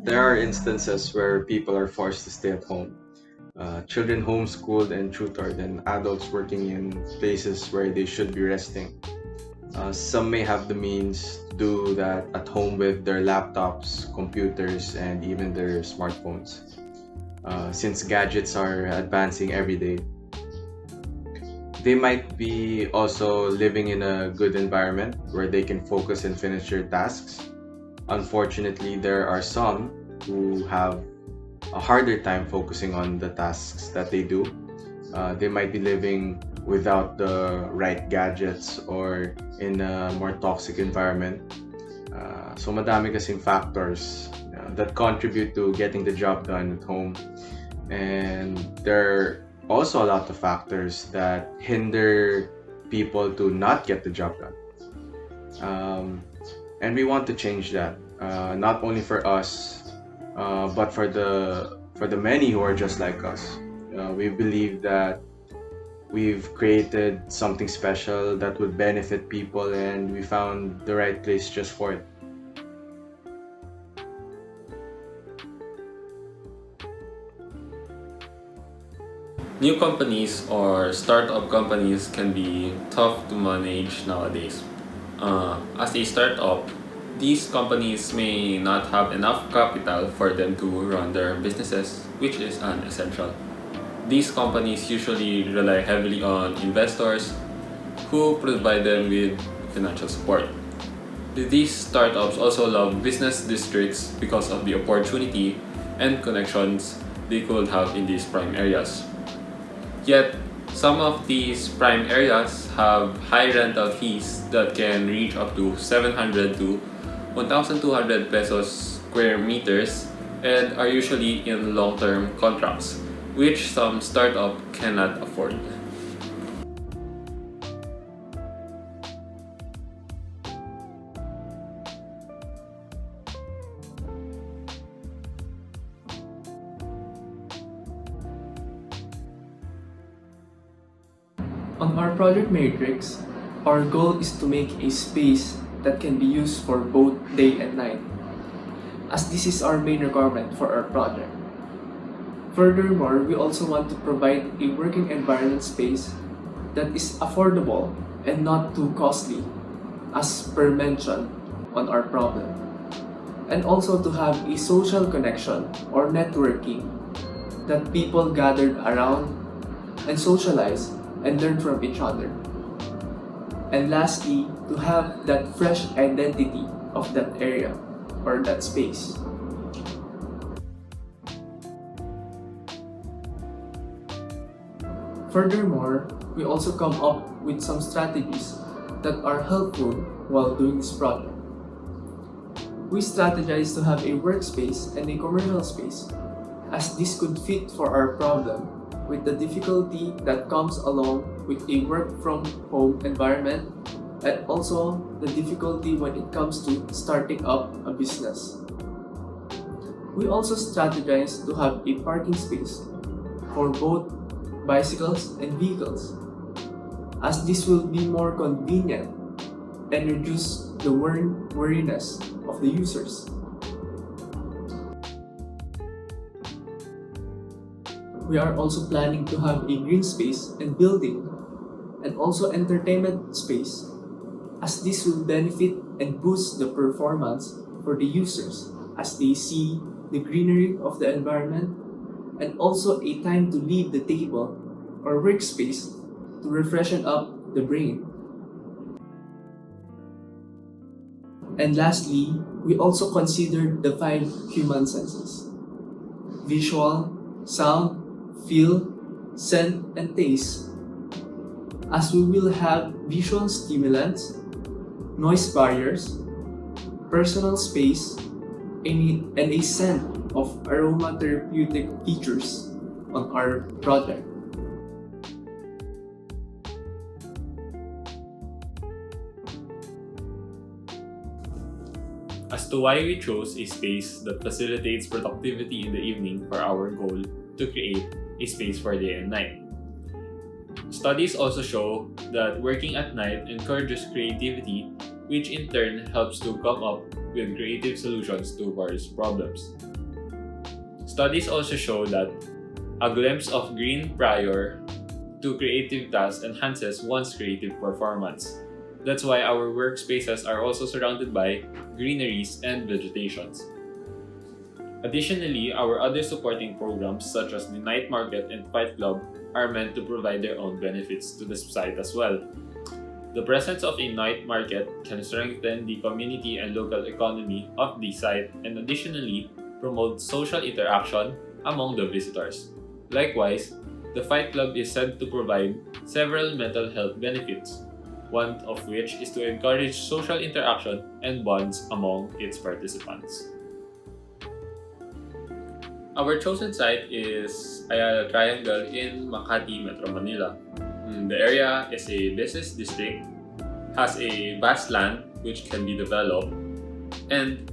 There are instances where people are forced to stay at home. Children homeschooled and tutored, and adults working in places where they should be resting. Some may have the means to do that at home with their laptops, computers, and even their smartphones. Since gadgets are advancing every day, they might be also living in a good environment where they can focus and finish their tasks. Unfortunately, there are some who have a harder time focusing on the tasks that they do. They might be living without the right gadgets or in a more toxic environment. So madami kasing factors that contribute to getting the job done at home. And there are also a lot of factors that hinder people to not get the job done. Um, and we want to change that, not only for us, but for the many who are just like us. We believe that we've created something special that would benefit people, and we found the right place just for it. New companies or startup companies can be tough to manage nowadays. As a startup, these companies may not have enough capital for them to run their businesses, which is an essential. These companies usually rely heavily on investors who provide them with financial support. These startups also love business districts because of the opportunity and connections they could have in these prime areas. Yet, some of these prime areas have high rental fees that can reach up to 700 to 1,200 pesos square meters and are usually in long-term contracts, which some startup cannot afford. On our project matrix, our goal is to make a space that can be used for both day and night, as this is our main requirement for our project. Furthermore, we also want to provide a working environment space that is affordable and not too costly, as per mentioned on our problem. And also to have a social connection or networking that people gathered around and socialize and learn from each other. And lastly, to have that fresh identity of that area or that space. Furthermore, we also come up with some strategies that are helpful while doing this project. We strategize to have a workspace and a commercial space, as this could fit for our problem with the difficulty that comes along with a work from home environment and also the difficulty when it comes to starting up a business. We also strategize to have a parking space for both bicycles and vehicles, as this will be more convenient and reduce the weariness of the users. We are also planning to have a green space and building and also entertainment space, as this will benefit and boost the performance for the users as they see the greenery of the environment and also a time to leave the table or workspace to refreshen up the brain. And lastly, we also considered the 5 human senses: visual, sound, feel, scent, and taste, as we will have visual stimulants, noise barriers, personal space, and a scent of aromatherapeutic features on our project. As to why we chose a space that facilitates productivity in the evening for our goal to create a space for day and night. Studies also show that working at night encourages creativity, which in turn helps to come up with creative solutions to various problems. Studies also show that a glimpse of green prior to creative tasks enhances one's creative performance. That's why our workspaces are also surrounded by greeneries and vegetations. Additionally, our other supporting programs such as the night market and fight club are meant to provide their own benefits to the site as well. The presence of a night market can strengthen the community and local economy of the site and additionally promote social interaction among the visitors. Likewise, the Fight Club is said to provide several mental health benefits, one of which is to encourage social interaction and bonds among its participants. Our chosen site is Ayala Triangle in Makati, Metro Manila. The area is a business district, has a vast land which can be developed, and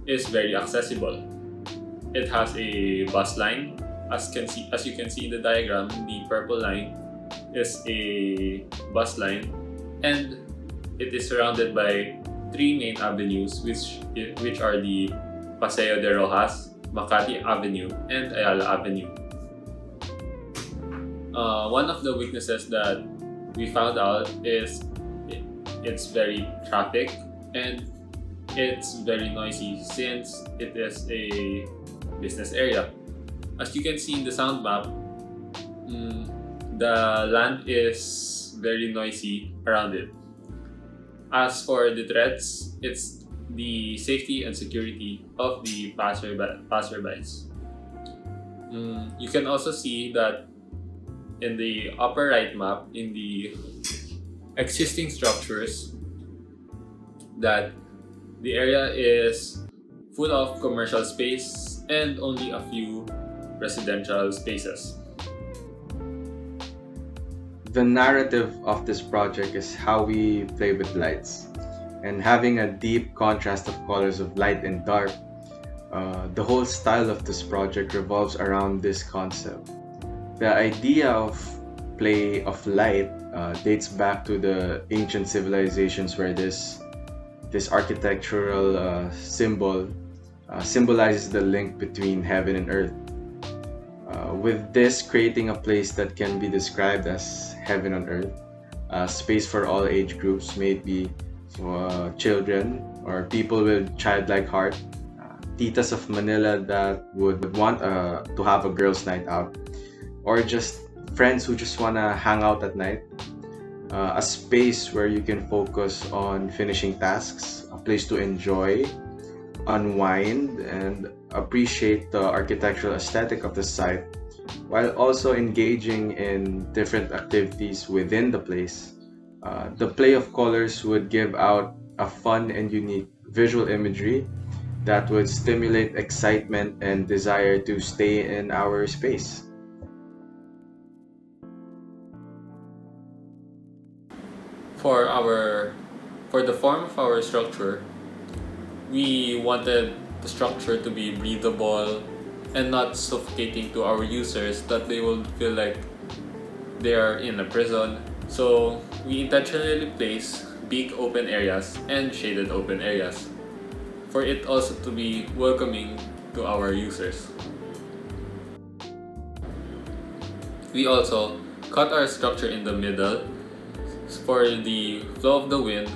is very accessible. It has a bus line. As you can see in the diagram, the purple line is a bus line, and it is surrounded by three main avenues, which are the Paseo de Rojas, Makati Avenue, and Ayala Avenue. One of the weaknesses that we found out is it's very traffic and it's very noisy since it is a business area. As you can see in the sound map, the land is very noisy around it. As for the threats, it's the safety and security of the passerbys. You can also see that in the upper right map, in the existing structures, that the area is full of commercial space and only a few residential spaces. The narrative of this project is how we play with lights, and having a deep contrast of colors of light and dark. The whole style of this project revolves around this concept. The idea of play of light dates back to the ancient civilizations where this architectural symbol symbolizes the link between heaven and earth. With this creating a place that can be described as heaven on earth, space for all age groups, maybe children or people with childlike heart, titas of Manila that would want to have a girls' night out, or just friends who just want to hang out at night. A space where you can focus on finishing tasks, a place to enjoy, unwind, and appreciate the architectural aesthetic of the site, while also engaging in different activities within the place. The play of colors would give out a fun and unique visual imagery that would stimulate excitement and desire to stay in our space. For the form of our structure, we wanted the structure to be breathable and not suffocating to our users, that they will feel like they are in a prison. So we intentionally place big open areas and shaded open areas for it also to be welcoming to our users. We also cut our structure in the middle for the flow of the wind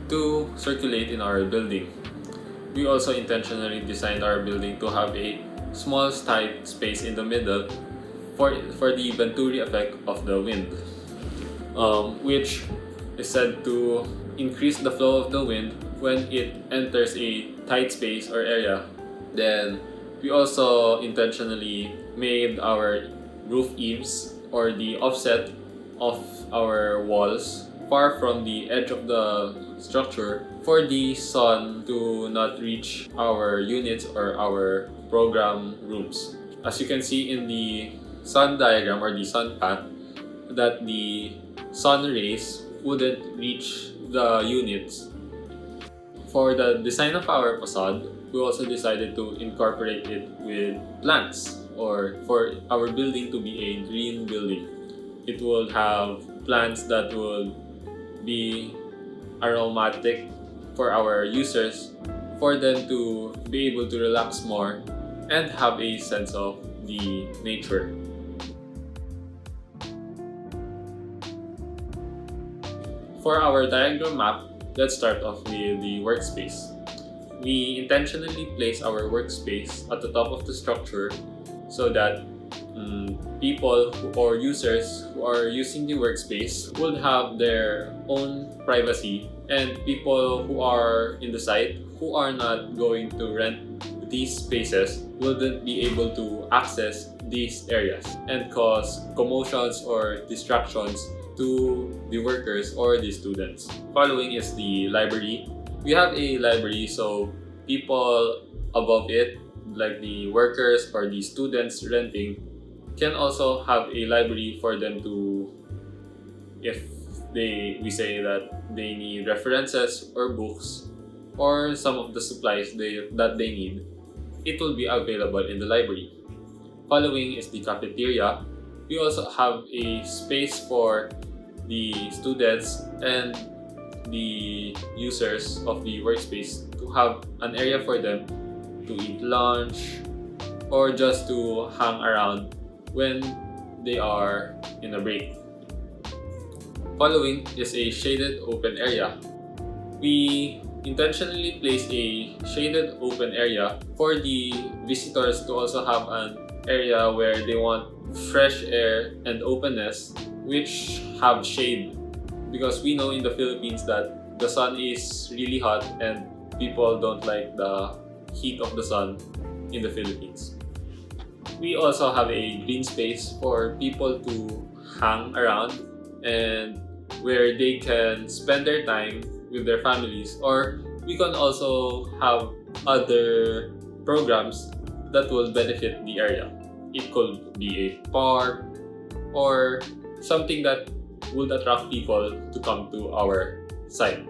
to circulate in our building. We also intentionally designed our building to have a small tight space in the middle for the Venturi effect of the wind, which is said to increase the flow of the wind when it enters a tight space or area. Then we also intentionally made our roof eaves or the offset of our walls far from the edge of the structure for the sun to not reach our units or our program rooms. As you can see in the sun diagram or the sun path, that the sun rays wouldn't reach the units. For the design of our facade, we also decided to incorporate it with plants, or for our building to be a green building. It will have plants that will be aromatic for our users, for them to be able to relax more and have a sense of the nature. For our diagram map, let's start off with the workspace. We intentionally place our workspace at the top of the structure so that people or users who are using the workspace would have their own privacy, and people who are in the site who are not going to rent these spaces wouldn't be able to access these areas and cause commotions or distractions to the workers or the students. Following is the library. We have a library, so people above it, like the workers or the students renting, can also have a library for them to, if we say that they need references or books or some of the supplies that they need, it will be available in the library. Following is the cafeteria. We also have a space for the students and the users of the workspace to have an area for them to eat lunch or just to hang around when they are in a break. Following is a shaded open area. We intentionally place a shaded open area for the visitors to also have an area where they want fresh air and openness which have shade, because we know in the Philippines that the sun is really hot and people don't like the heat of the sun in the Philippines. We also have a green space for people to hang around and where they can spend their time with their families, or we can also have other programs that will benefit the area. It could be a park or something that would attract people to come to our site.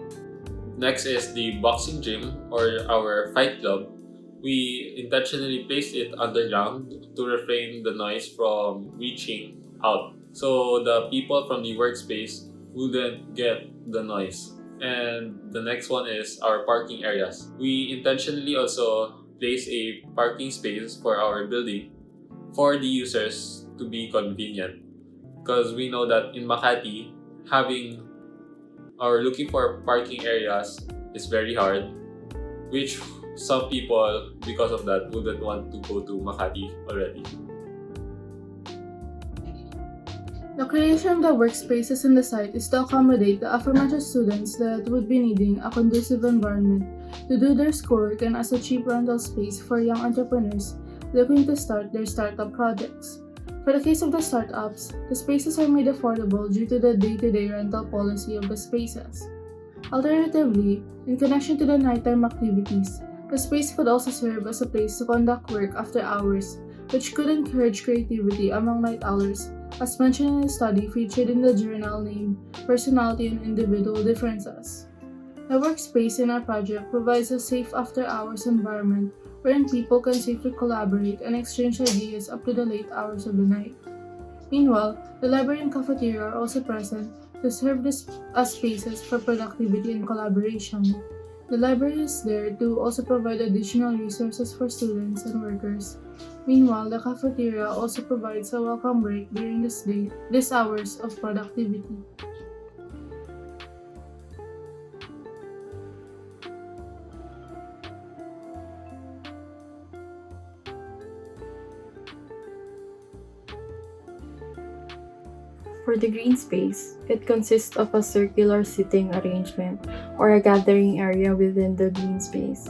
Next is the boxing gym or our fight club. We intentionally placed it underground to refrain the noise from reaching out, so the people from the workspace wouldn't get the noise. And the next one is our parking areas. We intentionally also place a parking space for our building for the users to be convenient, because we know that in Makati, having or looking for parking areas is very hard, which some people, because of that, wouldn't want to go to Makati already. The creation of the workspaces in the site is to accommodate the aforementioned students that would be needing a conducive environment to do their schoolwork and as a cheap rental space for young entrepreneurs looking to start their startup projects. For the case of the startups, the spaces are made affordable due to the day-to-day rental policy of the spaces. Alternatively, in connection to the nighttime activities, the space could also serve as a place to conduct work after hours, which could encourage creativity among night owlers, as mentioned in a study featured in the journal named Personality and Individual Differences. The workspace in our project provides a safe after-hours environment wherein people can safely collaborate and exchange ideas up to the late hours of the night. Meanwhile, the library and cafeteria are also present to serve as spaces for productivity and collaboration. The library is there to also provide additional resources for students and workers. Meanwhile, the cafeteria also provides a welcome break during these hours of productivity. For the green space, it consists of a circular seating arrangement or a gathering area within the green space.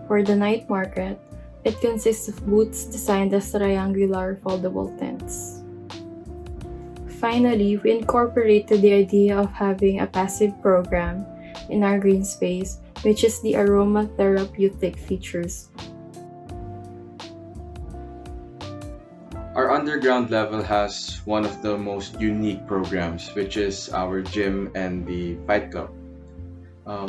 For the night market, it consists of booths designed as triangular foldable tents. Finally, we incorporated the idea of having a passive program in our green space, which is the aromatherapeutic features. Our underground level has one of the most unique programs, which is our gym and the fight club.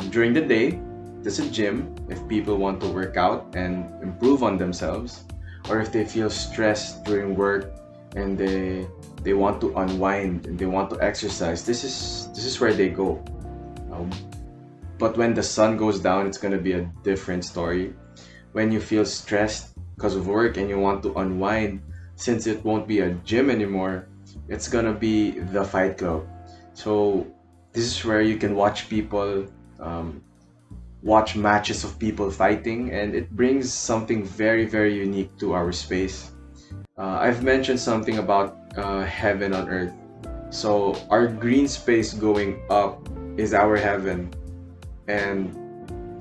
During the day, there's a gym if people want to work out and improve on themselves, or if they feel stressed during work and they want to unwind and they want to exercise. This is where they go. But when the sun goes down, it's gonna be a different story. When you feel stressed, because of work and you want to unwind, since it won't be a gym anymore, it's gonna be the fight club. So this is where you can watch people, um, watch matches of people fighting, and it brings something very, very unique to our space. I've mentioned something about heaven on earth. So our green space going up is our heaven, and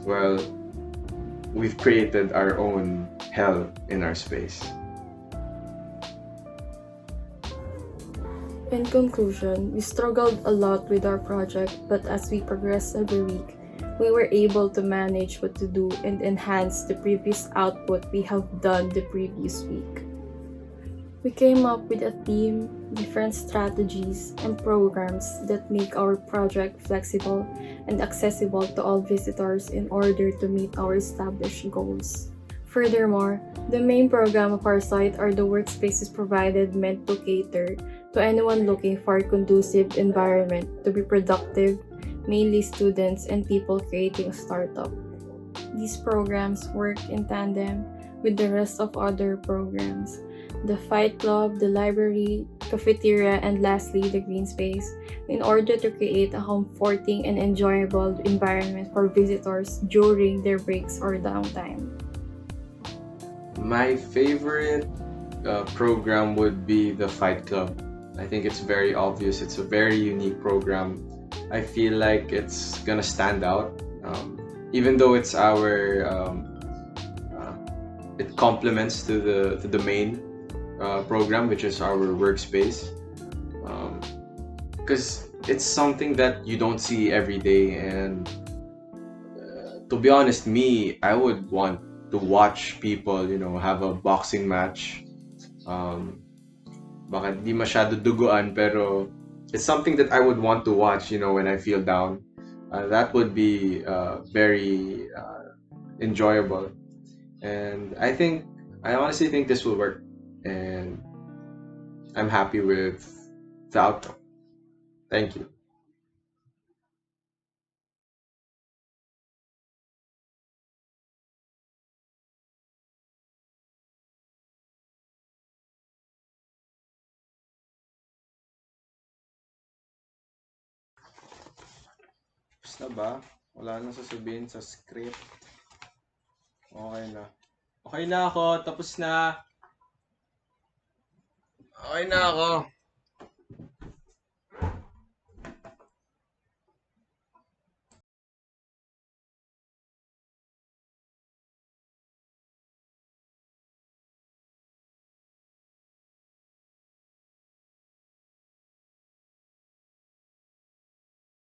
well, we've created our own hell in our space. In conclusion, we struggled a lot with our project, but as we progressed every week, we were able to manage what to do and enhance the previous output we have done the previous week. We came up with a theme, different strategies, and programs that make our project flexible and accessible to all visitors in order to meet our established goals. Furthermore, the main program of our site are the workspaces provided meant to cater to anyone looking for a conducive environment to be productive, mainly students and people creating a startup. These programs work in tandem with the rest of other programs. The Fight Club, the library, cafeteria, and lastly, the green space, in order to create a comforting and enjoyable environment for visitors during their breaks or downtime. My favorite program would be the Fight Club. I think it's very obvious. It's a very unique program. I feel like it's gonna stand out, even though it's it complements to the main program, which is our workspace, because it's something that you don't see every day. And to be honest, me, I would want to watch people, have a boxing match. Um, Baka di masyado duguan, pero it's something that I would want to watch, when I feel down. That would be very enjoyable. And I honestly think this will work. And I'm happy with the outcome. Thank you. Tapos na ba? Wala nang sasabihin sa script. Okay na. Okay na ako. Tapos na. Okay na ako.